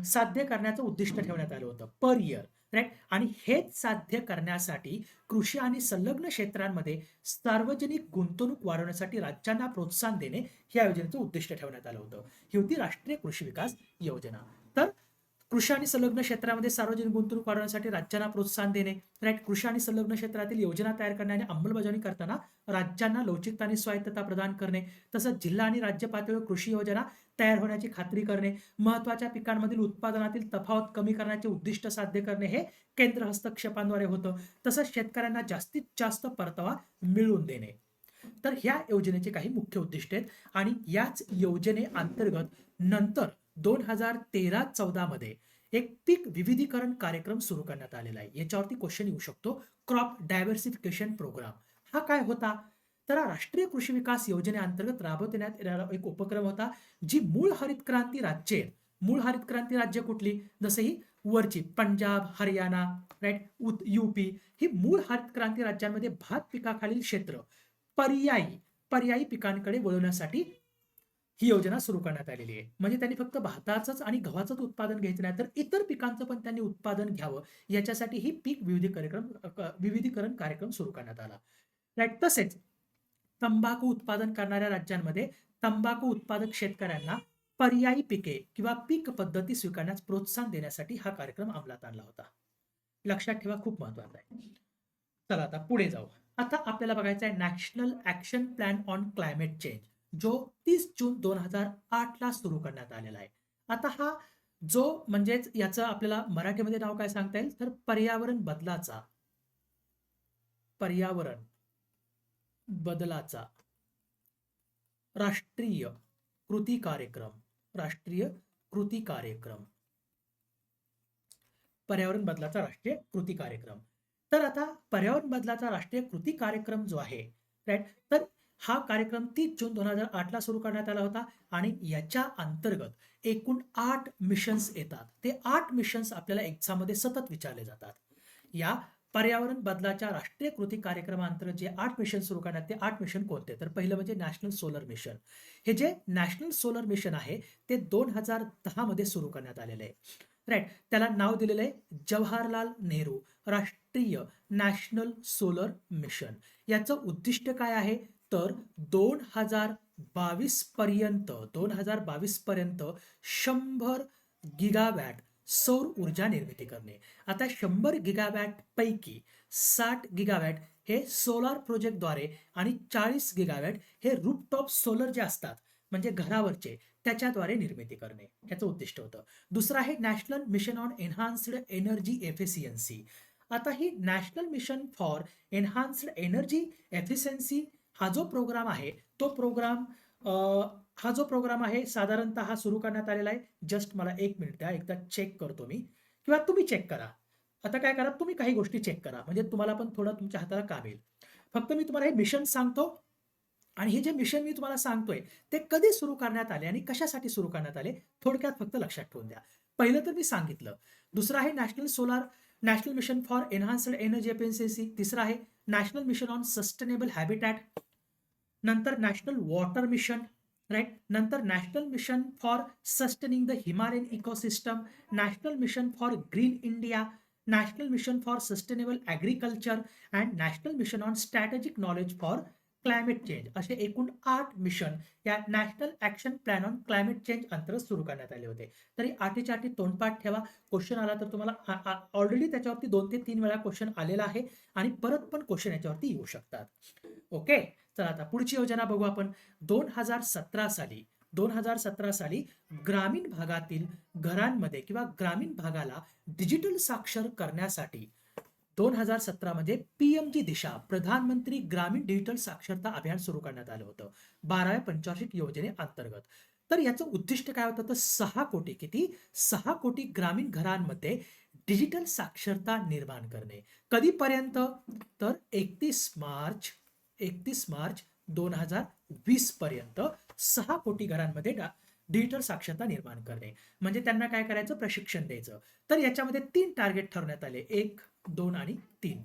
साध्य करण्याचं उद्दिष्ट ठेवण्यात आलं होतं पर इयर. राईट. आणि हेच साध्य करण्यासाठी कृषी आणि संलग्न क्षेत्रांमध्ये सार्वजनिक गुंतवणूक वाढवण्यासाठी राज्यांना प्रोत्साहन देणे या योजनेचं उद्दिष्ट ठेवण्यात आलं होतं. ही होती राष्ट्रीय कृषी विकास योजना. तर कृषी आणि संलग्न क्षेत्रामध्ये सार्वजनिक गुंतवणूक वाढवण्यासाठी राज्यांना प्रोत्साहन देणे. राईट. कृषी आणि संलग्न क्षेत्रातील योजना तयार करणे आणि अंमलबजावणी करताना राज्यांना लवचिकता आणि स्वायत्तता प्रदान करणे. तसंच जिल्हा आणि राज्य पातळीवर कृषी योजना तयार होण्याची खात्री करणे. महत्वाच्या पिकांमधील उत्पादनातील तफावत कमी करण्याचे उद्दिष्ट साध्य करणे हे केंद्र हस्तक्षेपांद्वारे होतं. तसंच शेतकऱ्यांना जास्तीत जास्त परतावा मिळवून देणे. तर ह्या योजनेचे काही मुख्य उद्दिष्ट आहेत. आणि याच योजनेअंतर्गत नंतर 2013-14 मध्ये एक पीक विविधीकरण कार्यक्रम सुरू करण्यात आलेला आहे. याच्यावरती क्वेश्चन येऊ शकतो, क्रॉप डायव्हर्सिफिकेशन प्रोग्राम हा काय होता, तर हा राष्ट्रीय कृषी विकास योजनेअंतर्गत राबवण्यात येणारा एक उपक्रम होता. जी मूळ हरित क्रांती राज्ये, मूळ हरित क्रांती राज्य कुठली, जसं ही वरची पंजाब, हरियाणा, राईट, यूपी, ही मूळ हरित क्रांती राज्यांमध्ये भात पिकाखालील क्षेत्र पर्यायी पर्यायी पिकांकडे वळवण्यासाठी ही योजना सुरू करण्यात आलेली आहे. म्हणजे त्यांनी फक्त भाताचंच आणि गव्हाचंच उत्पादन घ्यायचं नाही, तर इतर पिकांचं पण त्यांनी उत्पादन घ्यावं, याच्यासाठी ही पीक विविधीकरण कार्यक्रम सुरू करण्यात आला. राईट. तसेच तंबाखू उत्पादन करणाऱ्या राज्यांमध्ये तंबाखू उत्पादक शेतकऱ्यांना पर्यायी पिके किंवा पीक पद्धती स्वीकारण्यास प्रोत्साहन देण्यासाठी हा कार्यक्रम अंमलात आणला होता. लक्षात ठेवा, खूप महत्वाचा आहे. चला आता पुढे जाऊ. आता आपल्याला बघायचं आहे national action plan on climate change, जो 30 जून 2008 ला सुरू करण्यात आलेला आहे. आता हा जो म्हणजेच याचं आपल्याला मराठीमध्ये नाव काय सांगता येईल, तर पर्यावरण बदलाचा राष्ट्रीय कृती कार्यक्रम. राष्ट्रीय कृती कार्यक्रम, पर्यावरण बदलाचा राष्ट्रीय कृती कार्यक्रम. तर आता पर्यावरण बदलाचा राष्ट्रीय कृती कार्यक्रम जो आहे राईट. तर हा कार्यक्रम 30 जून 2008ला सुरू करण्यात आला होता आणि याच्या अंतर्गत एकूण 8 मिशन्स येतात. ते 8 मिशन्स आपल्याला एक्झाममध्ये सतत विचारले जातात. या पर्यावरण बदलाच्या राष्ट्रीय कृती कार्यक्रमाअंतर्गत जे 8 मिशन सुरू करण्यात, ते 8 मिशन कोणते? तर पहिलं म्हणजे नॅशनल सोलर मिशन. हे जे नॅशनल सोलर मिशन आहे ते 2010 मध्ये सुरू करण्यात आलेलं आहे. राईट. त्याला नाव दिलेलं आहे जवाहरलाल नेहरू राष्ट्रीय नॅशनल सोलर मिशन. याचं उद्दिष्ट काय आहे? तर 2022 पर्यंत 100 गिगावॅट सौर ऊर्जा निर्मिती करणे. आता 100 गिगावॅट पैकी 60 गिगावॅट हे सोलार प्रोजेक्टद्वारे आणि 40 गिगावॅट हे रूफटॉप सोलर जे असतात म्हणजे घरावरचे, त्याच्याद्वारे निर्मिती करणे याचं उद्दिष्ट होतं. दुसरं आहे national mission on enhanced energy efficiency. आता ही national mission for enhanced energy efficiency हा जो प्रोग्राम आहे तो प्रोग्राम हा जो प्रोग्राम आहे साधारणतः हा सुरू करण्यात आलेला आहे. जस्ट मला एक मिनिट द्या, एकदा चेक करतो मी, किंवा तुम्ही चेक करा. आता काय करा, तुम्ही काही गोष्टी चेक करा म्हणजे तुम्हाला पण थोडं तुमच्या हाताला काम येईल. फक्त मी तुम्हाला हे मिशन सांगतो आणि हे जे मिशन मी तुम्हाला सांगतोय ते कधी सुरू करण्यात आले आणि कशासाठी सुरू करण्यात आले थोडक्यात फक्त लक्षात ठेवून द्या. पहिलं तर मी सांगितलं. दुसरं आहे national mission for enhanced energy efficiency. तिसरं आहे national mission on sustainable habitat. नंतर नॅशनल वॉटर मिशन. राईट. नंतर national mission for sustaining the Himalayan ecosystem. National mission for green India. National mission for sustainable agriculture and national mission on strategic knowledge for climate change. असे एकूण 8 मिशन या national action plan on climate change अंतर्गत सुरू करण्यात आले होते. तरी आठीच्या आठी तोंडपाठ ठेवा. क्वेश्चन आला तर तुम्हाला ऑलरेडी त्याच्यावरती 2 ते 3 वेळा क्वेश्चन आलेला आहे आणि परत पण क्वेश्चन याच्यावरती येऊ शकतात. ओके. तर आता पुढची योजना बघू आपण. 2017 साली ग्रामीण भागातील घरांमध्ये किंवा ग्रामीण भागाला डिजिटल साक्षर करण्यासाठी 2017 मध्ये पीएमजी दिशा प्रधानमंत्री ग्रामीण डिजिटल साक्षरता अभियान सुरू करण्यात आलं होतं 12व्या पंचवार्षिक योजनेअंतर्गत. तर याचं उद्दिष्ट काय होतं? तर 6 कोटी, किती? 6 कोटी ग्रामीण घरांमध्ये डिजिटल साक्षरता निर्माण करणे. कधीपर्यंत? तर 31 मार्च 2020 पर्यंत 6 कोटी घरांमध्ये डिजिटल साक्षरता निर्माण करणे. म्हणजे त्यांना काय करायचं? प्रशिक्षण द्यायचं. तर याच्यामध्ये 3 टार्गेट ठरवण्यात आले, 1, 2 आणि 3.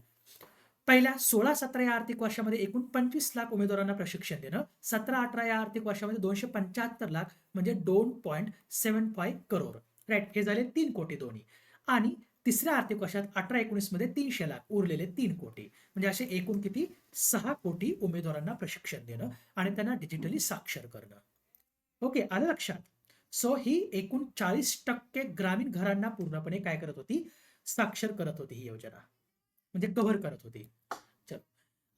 पहिल्या 16-17 या आर्थिक वर्षामध्ये एकूण 25 लाख उमेदवारांना प्रशिक्षण देणं. 17-18 या आर्थिक वर्षामध्ये 275 लाख म्हणजे 2.75 करोड. राईट. हे झाले 3 कोटी दोन्ही. आणि तिसऱ्या आर्थिक वर्षात 18-19 मध्ये 300 लाख, उरलेले 3 कोटी. म्हणजे असे एकूण किती? 6 कोटी उमेदवारांना प्रशिक्षण देणं आणि त्यांना डिजिटली साक्षर करणं. ओके, आलं लक्षात? सो ही एकूण 40% ग्रामीण घरांना पूर्णपणे काय करत होती? साक्षर करत होती ही योजना, म्हणजे कव्हर करत होती. चलो,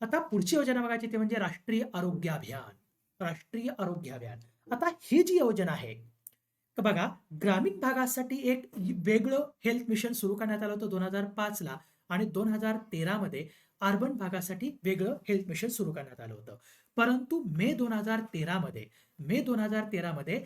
आता पुढची योजना बघायची ते म्हणजे राष्ट्रीय आरोग्य अभियान. राष्ट्रीय आरोग्य अभियान. आता ही जी योजना आहे बघा, ग्रामीण भागासाठी एक वेगळं हेल्थ मिशन सुरू करण्यात आलं होतं 2005 ला आणि 2013 मध्ये अर्बन भागासाठी वेगळं हेल्थ मिशन सुरू करण्यात आलं होतं. परंतु मे 2013 मध्ये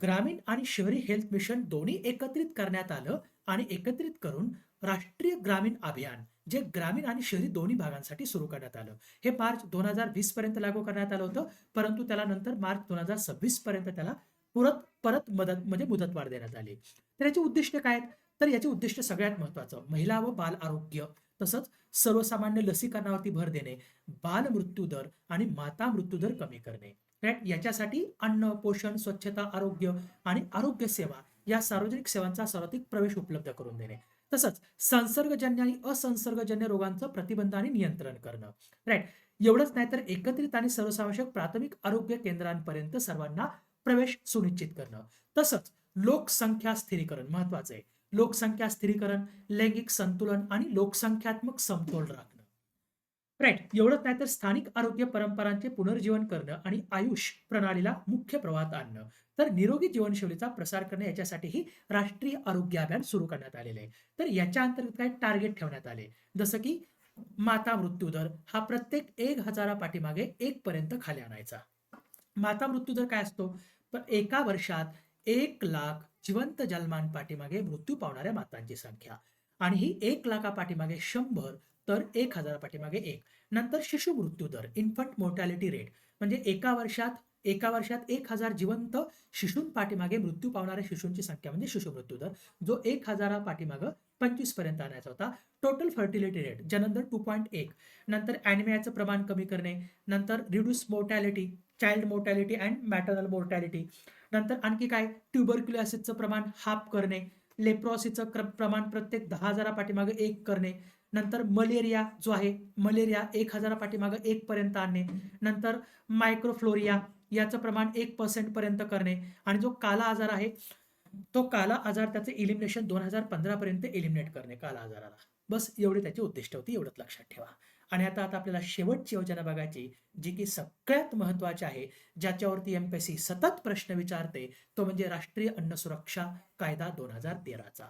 ग्रामीण आणि शहरी हेल्थ मिशन दोन्ही एकत्रित करण्यात आलं आणि एकत्रित करून राष्ट्रीय ग्रामीण अभियान जे ग्रामीण आणि शहरी दोन्ही भागांसाठी सुरू करण्यात आलं. हे मार्च 2020 पर्यंत लागू करण्यात आलं होतं, परंतु त्याला नंतर मार्च 2026 पर्यंत त्याला परत परत मुदतवाढ देण्यात आली. तर याची उद्दिष्ट काय आहेत? तर याचे उद्दिष्ट सगळ्यात महत्वाचं महिला व बाल आरोग्य, तसंच सर्वसामान्य लसीकरणावरती भर देणे, बाल मृत्यू दर आणि माता मृत्यू दर कमी करणे. याच्यासाठी अन्न, पोषण, स्वच्छता, आरोग्य आणि आरोग्य सेवा या सार्वजनिक सेवांचा सर्वाधिक प्रवेश उपलब्ध करून देणे. तसंच संसर्गजन्य आणि असंसर्गजन्य रोगांचं प्रतिबंध आणि नियंत्रण करणं. राईट. एवढंच नाही तर एकत्रित आणि सर्वसमावेशक प्राथमिक आरोग्य केंद्रांपर्यंत सर्वांना प्रवेश सुनिश्चित करणं. तसंच लोकसंख्या स्थिरीकरण महत्वाचं आहे. लोकसंख्या स्थिरीकरण, लैंगिक संतुलन आणि लोकसंख्यात्मक समतोल राखणं. राईट. एवढंच नाही तर स्थानिक आरोग्य परंपरांचे पुनर्जीवन करणं आणि आयुष प्रणालीला मुख्य प्रवाहात आणणं. तर निरोगी जीवनशैलीचा प्रसार करणं याच्यासाठीही राष्ट्रीय आरोग्य अभियान सुरू करण्यात आलेलं आहे. तर याच्या अंतर्गत काय टार्गेट ठेवण्यात आले, जसं की माता मृत्यू दर हा प्रत्येक 1000 पाठीमागे 1 पर्यंत खाली आणायचा. माता मृत्यू दर काय असतो? तर एका वर्षात 1 लाख जिवंत जन्मांपाठीमागे मृत्यू पावणाऱ्या मातांची संख्या आणि ही 1 लाखापाठीमागे 100 तर 1,000 पाठीमागे 1. नंतर शिशु मृत्यू दर, इन्फंट मोर्टॅलिटी रेट, म्हणजे एका वर्षात 1,000 जिवंत पाठीमागे मृत्यू पावणाऱ्या शिशूंची संख्या म्हणजे शिशु मृत्यू दर, जो 1,000 पाठीमागं 25 पर्यंत आणायचा होता. टोटल फर्टिलिटी रेट, जन्मदर 2.1. नंतर ॲनिमियाचं प्रमाण कमी करणे, नंतर reduce mortality, child mortality and maternal mortality. नंतर आणखी काय, ट्युबरक्युलोसिसचं प्रमाण हाफ करणे, लेप्रोसिसचं प्रमाण प्रत्येक 10,000 पाठीमागे 1 करणे. नंतर मलेरिया जो आहे, मलेरिया 1,000 पाठीमागे 1 पर्यंत आणणे. नंतर मायक्रोफ्लोरिया याचं प्रमाण 1% पर्यंत करणे. आणि जो काला आजार आहे, तो काला आजार त्याचे इलिमिनेशन 2015 पर्यंत एलिमिनेट करणे काला आजाराला. बस एवढी त्याची उद्दिष्ट होती, एवढंच लक्षात ठेवा. आणि आता आपल्याला शेवटची योजना बघायची, जी की सगळ्यात महत्वाची आहे, ज्याच्यावरती एमपीएससी सतत प्रश्न विचारते, तो म्हणजे राष्ट्रीय अन्न सुरक्षा कायदा 2013चा.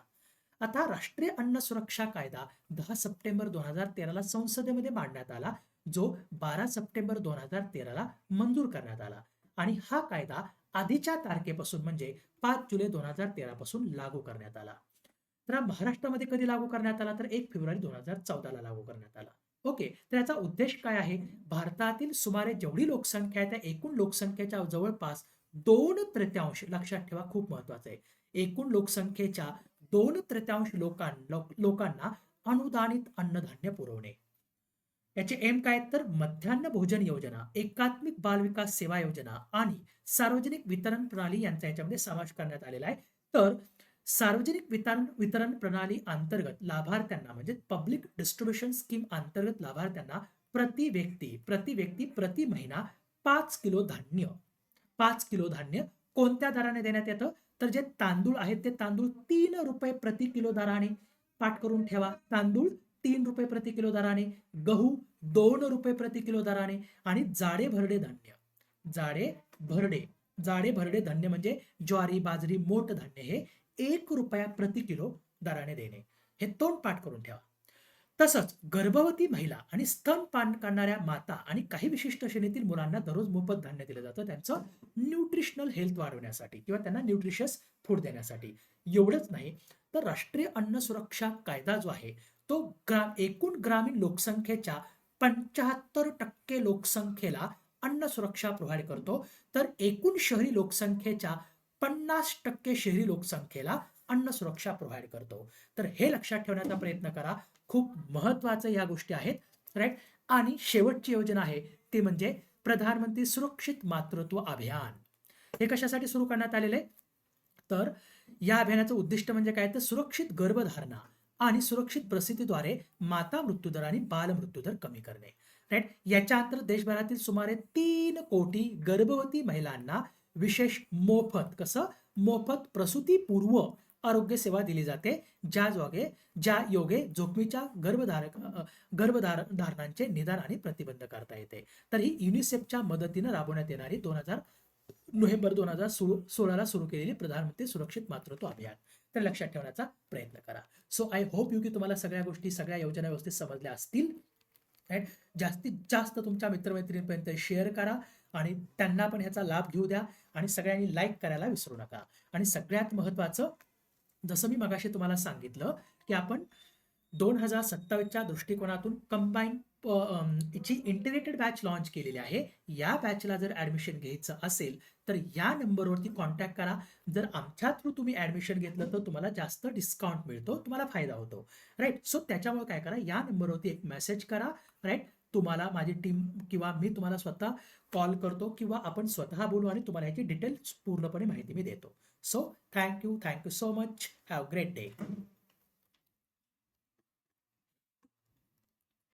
आता राष्ट्रीय अन्न सुरक्षा कायदा 10 सप्टेंबर 2013ला संसदेमध्ये मांडण्यात आला, जो 12 सप्टेंबर 2013ला मंजूर करण्यात आला. आणि हा कायदा आधीच्या तारखेपासून म्हणजे 5 जुलै 2013 पासून लागू करण्यात आला. तर महाराष्ट्रामध्ये कधी लागू करण्यात आला, तर 1 फेब्रुवारी 2014ला लागू करण्यात आला. ओके, तर याचा उद्देश काय आहे, भारतातील सुमारे जेवढी लोकसंख्या आहे त्या एकूण लोकसंख्येच्या जवळपास 2/3, लक्षात ठेवा खूप महत्वाचं आहे, एकूण लोकसंख्येच्या 2/3 लोकांना अनुदानित अन्नधान्य पुरवणे. याचे एम काय, तर मध्यान्ह भोजन योजना, एकात्मिक बाल विकास सेवा योजना आणि सार्वजनिक वितरण प्रणाली यांचा याच्यामध्ये समावेश करण्यात आलेला आहे. तर सार्वजनिक वितरण प्रणाली अंतर्गत लाभार्थ्यांना म्हणजे पब्लिक डिस्ट्रीब्युशन स्कीम अंतर्गत लाभार्थ्यांना प्रति व्यक्ती प्रति महिना 5 किलो धान्य कोणत्या दराने देण्यात येतं, तर जे तांदूळ आहेत ते तांदूळ 3 रुपये प्रति किलो दराने, पाठ करून ठेवा, तांदूळ 3 रुपये प्रति किलो दराने, गहू 2 रुपये प्रति किलो दराने, आणि जाडे भरडे धान्य म्हणजे ज्वारी, बाजरी, मोठ धान्य हे 1 रुपया प्रति किलो दराने देणे. हे तोंड पाठ करून ठेवा. तसंच गर्भवती महिला आणि स्तनपान करणाऱ्या माता आणि काही विशिष्ट श्रेणीतील मुलांना दररोज मोफत धान्य दिलं जातं, त्यांचं न्यूट्रिशनल हेल्थ वाढवण्यासाठी किंवा त्यांना न्यूट्रिशियस फूड देण्यासाठी. एवढंच नाही, तर राष्ट्रीय अन्न सुरक्षा कायदा जो आहे तो एकूण ग्रामीण लोकसंख्येच्या 75% लोकसंख्येला अन्न सुरक्षा प्रोव्हाइड करतो, तर एकूण शहरी लोकसंख्येच्या 50% शहरी लोकसंख्येला अन्न सुरक्षा प्रोव्हाइड करतो. तर हे लक्षात ठेवण्याचा प्रयत्न करा, खूप महत्वाचं या गोष्टी आहेत, राईट. आणि शेवटची योजना आहे ती म्हणजे प्रधानमंत्री सुरक्षित मातृत्व अभियान. हे कशासाठी सुरू करण्यात आलेले, तर या अभियानाचं उद्दिष्ट म्हणजे काय, तर सुरक्षित गर्भधारणा आणि सुरक्षित प्रसूतीद्वारे माता मृत्यूदर आणि बाल मृत्यूदर कमी करणे, राईट. याच्या अंतर्गत देशभरातील सुमारे 3 कोटी गर्भवती महिलांना विशेष मोफत प्रसूतीपूर्व आरोग्य सेवा दिली जाते, ज्या योगे जोखमीच्या गर्भधारणांचे निदान आणि प्रतिबंध करता येते. तर ही युनिसेफच्या मदतीने राबवण्यात येणारी नोव्हेंबर 2016ला सुरू केलेली प्रधानमंत्री सुरक्षित मातृत्व अभियान. तर लक्षात ठेवण्याचा प्रयत्न करा. सो आय होप की तुम्हाला सगळ्या गोष्टी, सगळ्या योजना व्यवस्थित समजल्या असतील. जास्तीत जास्त तुमच्या मित्रमैत्रिणींपर्यंत शेअर करा आणि त्यांना पण ह्याचा लाभ घेऊ द्या, आणि सगळ्यांनी लाईक करायला विसरू नका. आणि सगळ्यात महत्वाचं, जसं मी मगाशी तुम्हाला सांगितलं की आपण 2027च्या दृष्टिकोनातून कंबाईन ची इंटिग्रेटेड बॅच लॉन्च केलेली आहे. या बॅचला जर ऍडमिशन घ्यायचं असेल तर या नंबरवरती कॉन्टॅक्ट करा. जर आमच्या थ्रू तुम्ही ऍडमिशन घेतलं तर तुम्हाला जास्त डिस्काउंट मिळतो, तुम्हाला फायदा होतो, राईट. सो त्याच्यामुळे काय करा, या नंबरवरती एक मेसेज करा, राईट. तुम्हाला माझी टीम किंवा मी तुम्हाला स्वतः कॉल करतो किंवा आपण स्वतः बोलू आणि तुम्हाला याची डिटेल्स पूर्णपणे माहिती मी देतो. So thank you so much. Have a great day.